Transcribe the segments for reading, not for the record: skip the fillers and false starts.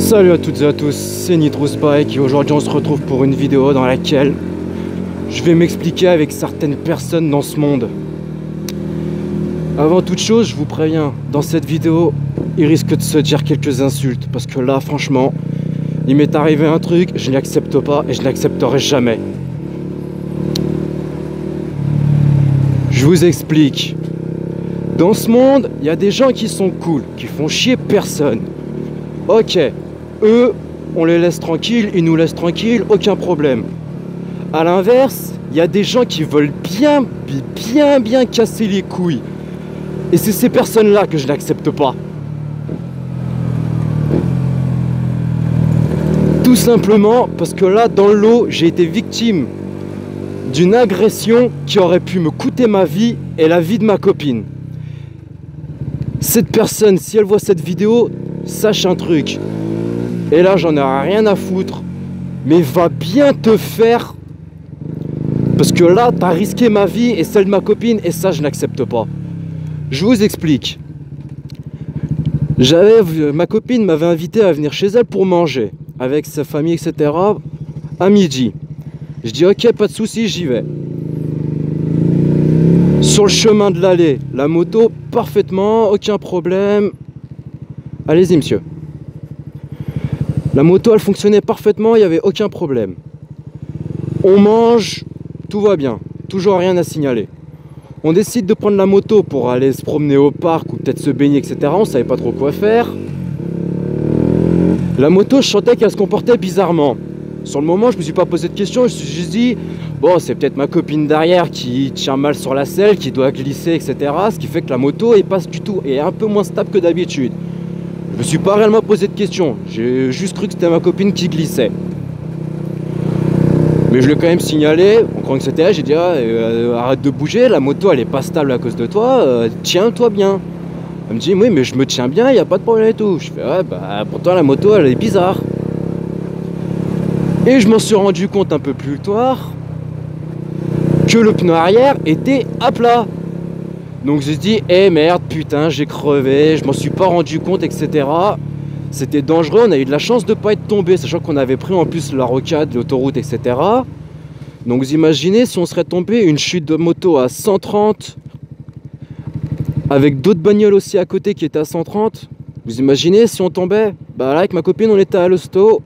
Salut à toutes et à tous, c'est NitroSpike et aujourd'hui on se retrouve pour une vidéo dans laquelle je vais m'expliquer avec certaines personnes dans ce monde. Avant toute chose, je vous préviens, dans cette vidéo, il risque de se dire quelques insultes parce que là, franchement, il m'est arrivé un truc, je n'accepte pas et je n'accepterai jamais. Je vous explique. Dans ce monde, il y a des gens qui sont cool, qui font chier personne. Ok, eux, on les laisse tranquilles, ils nous laissent tranquilles, aucun problème. A l'inverse, il y a des gens qui veulent bien casser les couilles. Et c'est ces personnes-là que je n'accepte pas. Tout simplement parce que là, dans le lot, j'ai été victime d'une agression qui aurait pu me coûter ma vie et la vie de ma copine. Cette personne, si elle voit cette vidéo, sache un truc. Et là, j'en ai rien à foutre. Mais va bien te faire. Parce que là, t'as risqué ma vie et celle de ma copine. Et ça, je n'accepte pas. Je vous explique. Ma copine m'avait invité à venir chez elle pour manger. Avec sa famille, etc. À midi. Je dis ok, pas de souci, j'y vais. Sur le chemin de l'aller, la moto, parfaitement, aucun problème. Allez-y, monsieur. La moto, elle fonctionnait parfaitement, il n'y avait aucun problème. On mange, tout va bien, toujours rien à signaler. On décide de prendre la moto pour aller se promener au parc ou peut-être se baigner, etc. On ne savait pas trop quoi faire. La moto, je sentais qu'elle se comportait bizarrement. Sur le moment, je ne me suis pas posé de questions, je me suis juste dit, bon, c'est peut-être ma copine derrière qui tient mal sur la selle, qui doit glisser, etc. Ce qui fait que la moto, elle passe du tout, et est un peu moins stable que d'habitude. Je me suis pas réellement posé de questions, j'ai juste cru que c'était ma copine qui glissait. Mais je l'ai quand même signalé, en croyant que c'était elle, j'ai dit arrête de bouger, la moto elle est pas stable à cause de toi, tiens-toi bien. Elle me dit oui mais je me tiens bien, il n'y a pas de problème et tout. Je fais ouais bah pourtant la moto elle est bizarre. Et je m'en suis rendu compte un peu plus tard que le pneu arrière était à plat. Donc j'ai dit, merde, putain, j'ai crevé, je m'en suis pas rendu compte, etc. C'était dangereux, on a eu de la chance de ne pas être tombé, sachant qu'on avait pris en plus la rocade, l'autoroute, etc. Donc vous imaginez si on serait tombé, une chute de moto à 130, avec d'autres bagnoles aussi à côté qui étaient à 130. Vous imaginez si on tombait? Bah là, avec ma copine, on était à l'hosto,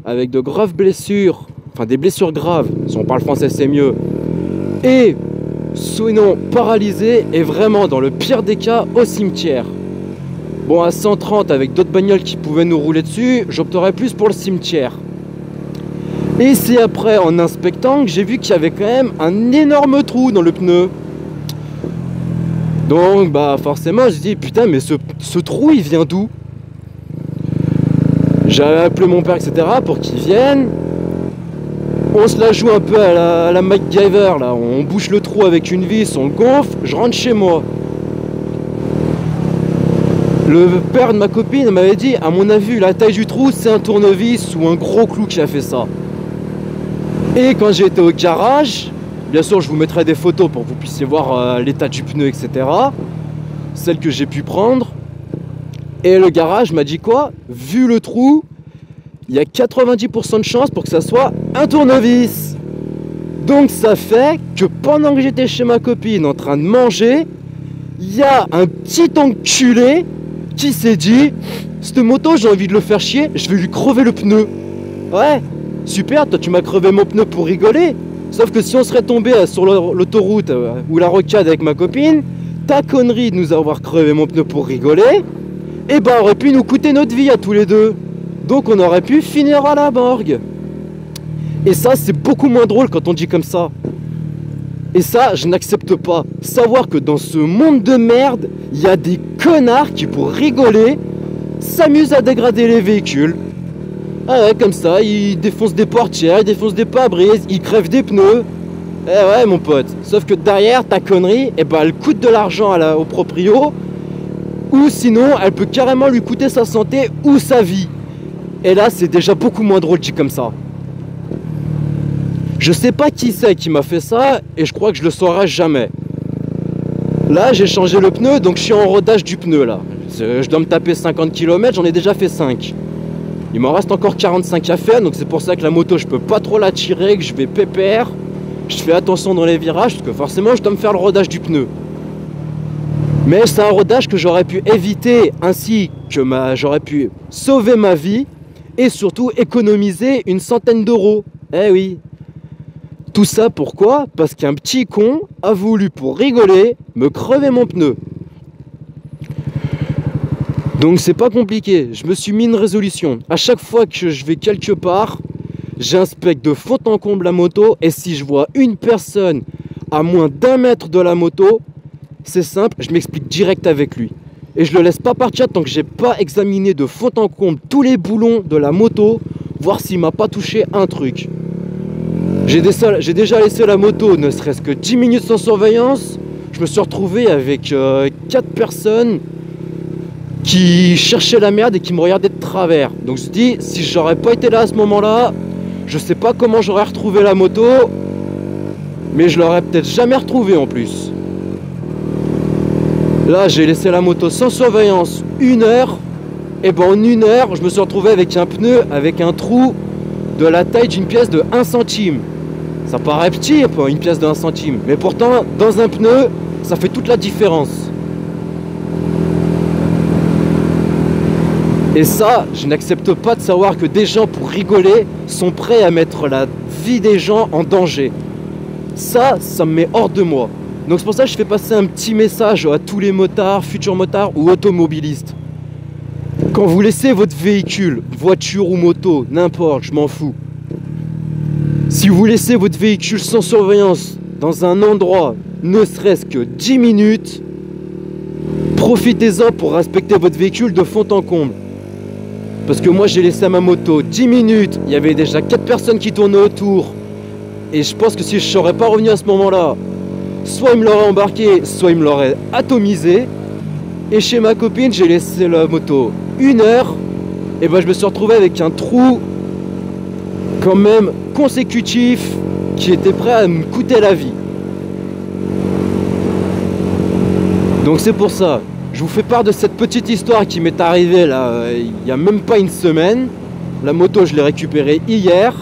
avec de graves blessures, enfin des blessures graves, si on parle français c'est mieux. Et sinon paralysé et vraiment dans le pire des cas au cimetière. Bon à 130 avec d'autres bagnoles qui pouvaient nous rouler dessus, j'opterais plus pour le cimetière. Et c'est après en inspectant que j'ai vu qu'il y avait quand même un énorme trou dans le pneu. Donc bah forcément je dis putain mais ce trou il vient d'où? J'avais appelé mon père etc pour qu'il vienne. On se la joue un peu à la MacGyver là, on bouche le trou avec une vis, on le gonfle, je rentre chez moi. Le père de ma copine m'avait dit, à mon avis la taille du trou c'est un tournevis ou un gros clou qui a fait ça. Et quand j'ai été au garage, bien sûr je vous mettrai des photos pour que vous puissiez voir l'état du pneu etc. Celle que j'ai pu prendre. Et le garage m'a dit quoi? Vu le trou, il y a 90% de chance pour que ça soit un tournevis. Donc ça fait que pendant que j'étais chez ma copine en train de manger, il y a un petit enculé qui s'est dit cette moto j'ai envie de le faire chier, je vais lui crever le pneu. Ouais, super, toi tu m'as crevé mon pneu pour rigoler. Sauf que si on serait tombé sur l'autoroute ou la rocade avec ma copine, ta connerie de nous avoir crevé mon pneu pour rigoler, et ben aurait pu nous coûter notre vie à tous les deux. Donc on aurait pu finir à la morgue. Et ça c'est beaucoup moins drôle quand on dit comme ça. Et ça je n'accepte pas. Savoir que dans ce monde de merde, il y a des connards qui pour rigoler s'amusent à dégrader les véhicules. Ah ouais comme ça, ils défoncent des portières, ils défoncent des pare-brises, ils crèvent des pneus. Eh ouais mon pote. Sauf que derrière ta connerie, eh ben, elle coûte de l'argent au proprio. Ou sinon elle peut carrément lui coûter sa santé ou sa vie. Et là, c'est déjà beaucoup moins drôle dit comme ça. Je sais pas qui c'est qui m'a fait ça et je crois que je le saurai jamais. Là, j'ai changé le pneu, donc je suis en rodage du pneu là. Je dois me taper 50 km, j'en ai déjà fait 5. Il m'en reste encore 45 à faire, donc c'est pour ça que la moto je peux pas trop la tirer, que je vais pépère. Je fais attention dans les virages, parce que forcément je dois me faire le rodage du pneu. Mais c'est un rodage que j'aurais pu éviter, ainsi que j'aurais pu sauver ma vie et surtout économiser une centaine d'euros. Eh oui. Tout ça pourquoi? Parce qu'un petit con a voulu, pour rigoler, me crever mon pneu. Donc c'est pas compliqué, je me suis mis une résolution. À chaque fois que je vais quelque part, j'inspecte de fond en comble la moto, et si je vois une personne à moins d'1 mètre de la moto, c'est simple, je m'explique direct avec lui. Et je le laisse pas partir tant que j'ai pas examiné de fond en comble tous les boulons de la moto, voir s'il m'a pas touché un truc. J'ai déjà laissé la moto ne serait-ce que 10 minutes sans surveillance. Je me suis retrouvé avec 4 personnes qui cherchaient la merde et qui me regardaient de travers. Donc je me dis, si j'aurais pas été là à ce moment-là, je sais pas comment j'aurais retrouvé la moto, mais je l'aurais peut-être jamais retrouvée en plus. Là, j'ai laissé la moto sans surveillance 1 heure, et ben en 1 heure, je me suis retrouvé avec un pneu avec un trou de la taille d'une pièce de 1 centime. Ça paraît petit, une pièce de 1 centime, mais pourtant, dans un pneu, ça fait toute la différence. Et ça, je n'accepte pas de savoir que des gens, pour rigoler, sont prêts à mettre la vie des gens en danger. Ça me met hors de moi. Donc c'est pour ça que je fais passer un petit message à tous les motards, futurs motards ou automobilistes. Quand vous laissez votre véhicule, voiture ou moto, n'importe, je m'en fous. Si vous laissez votre véhicule sans surveillance dans un endroit, ne serait-ce que 10 minutes, profitez-en pour respecter votre véhicule de fond en comble. Parce que moi j'ai laissé ma moto 10 minutes, il y avait déjà 4 personnes qui tournaient autour. Et je pense que si je ne serais pas revenu à ce moment-là, soit il me l'aurait embarqué, soit il me l'aurait atomisé. Et chez ma copine, j'ai laissé la moto 1 heure, et ben je me suis retrouvé avec un trou quand même consécutif qui était prêt à me coûter la vie. Donc c'est pour ça, je vous fais part de cette petite histoire qui m'est arrivée là, il n'y a même pas 1 semaine. La moto, je l'ai récupérée hier.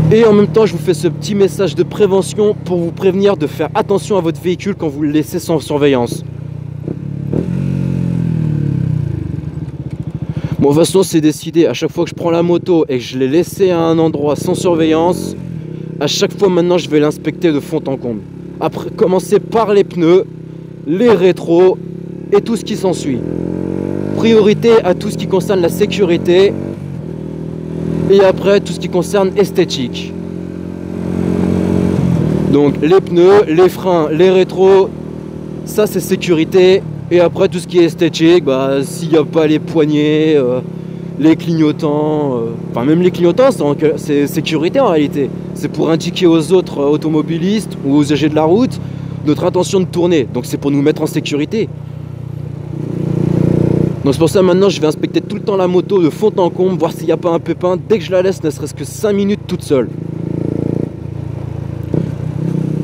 Et en même temps, je vous fais ce petit message de prévention pour vous prévenir de faire attention à votre véhicule quand vous le laissez sans surveillance. Bon, de toute façon, c'est décidé. À chaque fois que je prends la moto et que je l'ai laissée à un endroit sans surveillance, à chaque fois maintenant, je vais l'inspecter de fond en comble. Après, commencer par les pneus, les rétros et tout ce qui s'ensuit. Priorité à tout ce qui concerne la sécurité. Et après, tout ce qui concerne esthétique. Donc, les pneus, les freins, les rétros, ça c'est sécurité. Et après, tout ce qui est esthétique, bah, s'il n'y a pas les poignées, les clignotants, enfin même les clignotants, c'est sécurité en réalité. C'est pour indiquer aux autres automobilistes ou aux usagers de la route notre intention de tourner. Donc c'est pour nous mettre en sécurité. Donc c'est pour ça maintenant je vais inspecter tout le temps la moto de fond en comble, voir s'il n'y a pas un pépin dès que je la laisse, ne serait-ce que 5 minutes toute seule.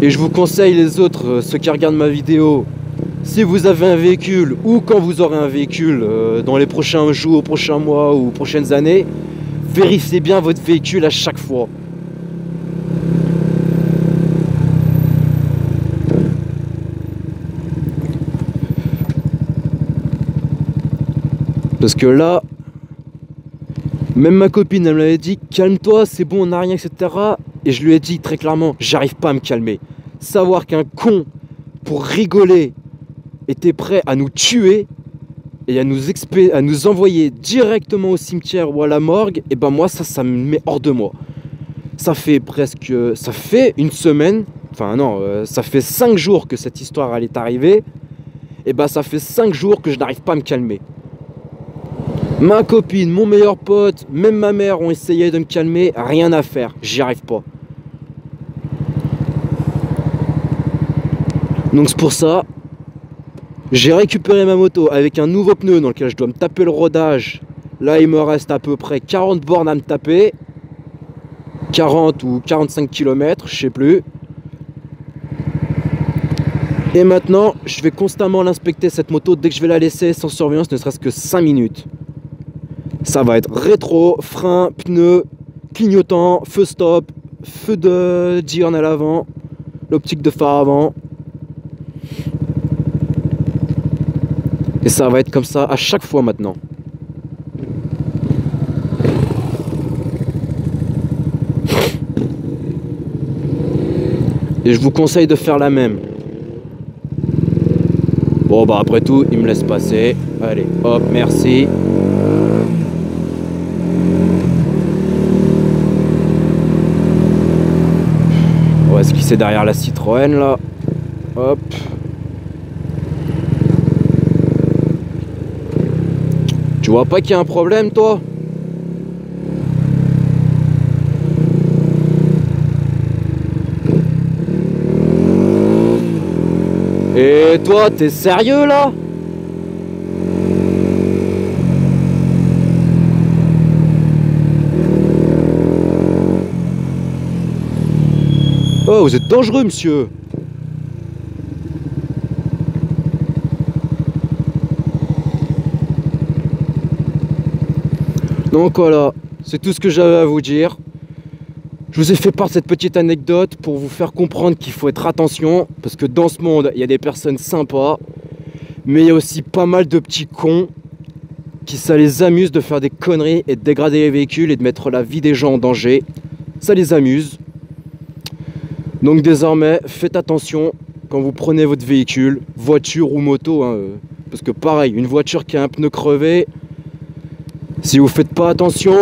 Et je vous conseille les autres, ceux qui regardent ma vidéo, si vous avez un véhicule ou quand vous aurez un véhicule dans les prochains jours, prochains mois ou prochaines années, vérifiez bien votre véhicule à chaque fois. Parce que là, même ma copine, elle m'avait dit, calme-toi, c'est bon, on n'a rien, etc. Et je lui ai dit très clairement, j'arrive pas à me calmer. Savoir qu'un con, pour rigoler, était prêt à nous tuer et à nous envoyer directement au cimetière ou à la morgue, et ben moi, ça me met hors de moi. Ça fait 1 semaine, enfin non, ça fait 5 jours que cette histoire elle est arrivée, et ben ça fait 5 jours que je n'arrive pas à me calmer. Ma copine, mon meilleur pote, même ma mère ont essayé de me calmer, rien à faire, j'y arrive pas. Donc c'est pour ça, j'ai récupéré ma moto avec un nouveau pneu dans lequel je dois me taper le rodage. Là il me reste à peu près 40 bornes à me taper, 40 ou 45 km, je sais plus. Et maintenant, je vais constamment l'inspecter cette moto dès que je vais la laisser sans surveillance, ne serait-ce que 5 minutes. Ça va être rétro, frein, pneus, clignotant, feu stop, feu de diurne à l'avant, l'optique de phare avant. Et ça va être comme ça à chaque fois maintenant. Et je vous conseille de faire la même. Bon bah après tout, il me laisse passer. Allez, hop, merci. On va se glisser derrière la Citroën là. Hop. Tu vois pas qu'il y a un problème toi? Et toi, t'es sérieux là? Oh, vous êtes dangereux, monsieur. Donc voilà, c'est tout ce que j'avais à vous dire. Je vous ai fait part de cette petite anecdote pour vous faire comprendre qu'il faut être attention, parce que dans ce monde, il y a des personnes sympas, mais il y a aussi pas mal de petits cons qui ça les amuse de faire des conneries et de dégrader les véhicules et de mettre la vie des gens en danger. Ça les amuse. Donc désormais, faites attention quand vous prenez votre véhicule, voiture ou moto, hein, parce que pareil, une voiture qui a un pneu crevé, si vous faites pas attention,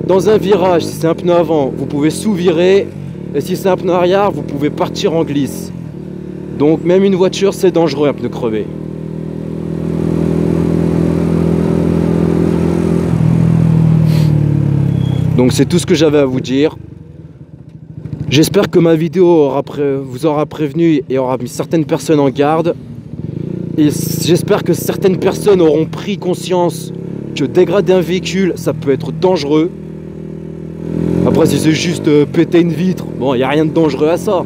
dans un virage, si c'est un pneu avant, vous pouvez sous-virer, et si c'est un pneu arrière, vous pouvez partir en glisse. Donc même une voiture, c'est dangereux un pneu crevé. Donc c'est tout ce que j'avais à vous dire. J'espère que ma vidéo vous aura prévenu et aura mis certaines personnes en garde. Et j'espère que certaines personnes auront pris conscience que dégrader un véhicule, ça peut être dangereux. Après, si c'est juste péter une vitre, bon, il n'y a rien de dangereux à ça.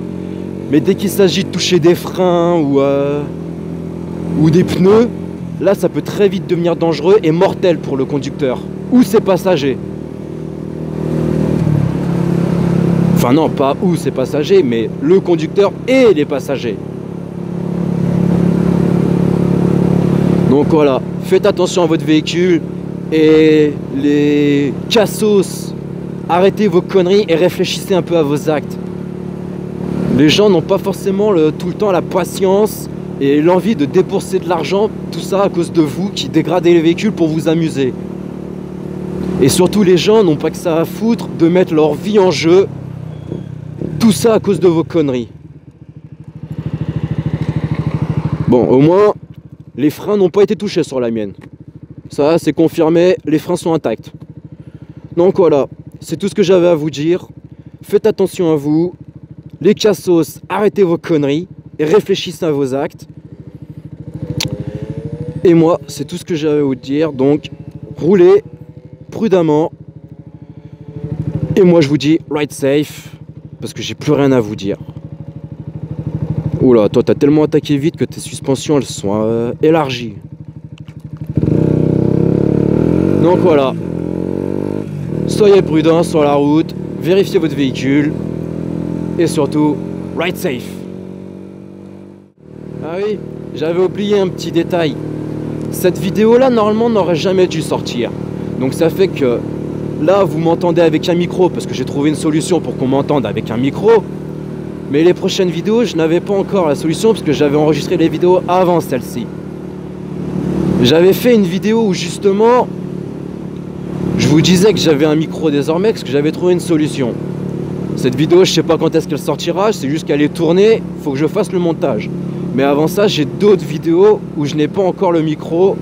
Mais dès qu'il s'agit de toucher des freins ou des pneus, là, ça peut très vite devenir dangereux et mortel pour le conducteur ou ses passagers. Enfin non, pas ou ses passagers, mais le conducteur et les passagers. Donc voilà, faites attention à votre véhicule et les cassos, arrêtez vos conneries et réfléchissez un peu à vos actes. Les gens n'ont pas forcément tout le temps la patience et l'envie de débourser de l'argent, tout ça à cause de vous qui dégradez les véhicules pour vous amuser. Et surtout les gens n'ont pas que ça à foutre de mettre leur vie en jeu, tout ça à cause de vos conneries. Bon, au moins, les freins n'ont pas été touchés sur la mienne. Ça, c'est confirmé, les freins sont intacts. Donc voilà, c'est tout ce que j'avais à vous dire. Faites attention à vous. Les cassos, arrêtez vos conneries et réfléchissez à vos actes. Et moi, c'est tout ce que j'avais à vous dire. Donc, roulez prudemment. Et moi, je vous dis, ride safe. Parce que j'ai plus rien à vous dire. Oula, toi, t'as tellement attaqué vite que tes suspensions, elles sont élargies. Donc voilà. Soyez prudents sur la route. Vérifiez votre véhicule. Et surtout, ride safe. Ah oui, j'avais oublié un petit détail. Cette vidéo-là, normalement, n'aurait jamais dû sortir. Donc ça fait que là, vous m'entendez avec un micro, parce que j'ai trouvé une solution pour qu'on m'entende avec un micro. Mais les prochaines vidéos, je n'avais pas encore la solution, parce que j'avais enregistré les vidéos avant celle-ci. J'avais fait une vidéo où justement, je vous disais que j'avais un micro désormais, parce que j'avais trouvé une solution. Cette vidéo, je sais pas quand est-ce qu'elle sortira, c'est juste qu'elle est tournée, il faut que je fasse le montage. Mais avant ça, j'ai d'autres vidéos où je n'ai pas encore le micro,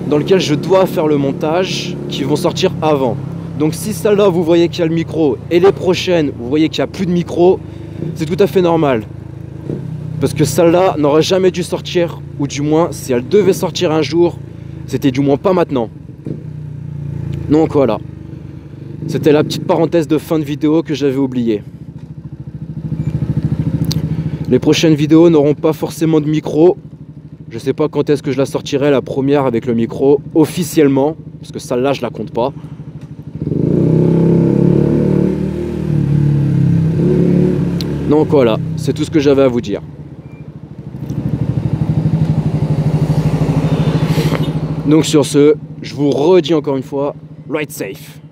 dans lequel je dois faire le montage, qui vont sortir avant. Donc si celle-là, vous voyez qu'il y a le micro, et les prochaines, vous voyez qu'il n'y a plus de micro, c'est tout à fait normal. Parce que celle-là n'aurait jamais dû sortir, ou du moins, si elle devait sortir un jour, c'était du moins pas maintenant. Donc voilà. C'était la petite parenthèse de fin de vidéo que j'avais oubliée. Les prochaines vidéos n'auront pas forcément de micro. Je sais pas quand est-ce que je la sortirai, la première avec le micro, officiellement, parce que celle-là, je la compte pas. Donc voilà, c'est tout ce que j'avais à vous dire. Donc sur ce, je vous redis encore une fois, ride safe.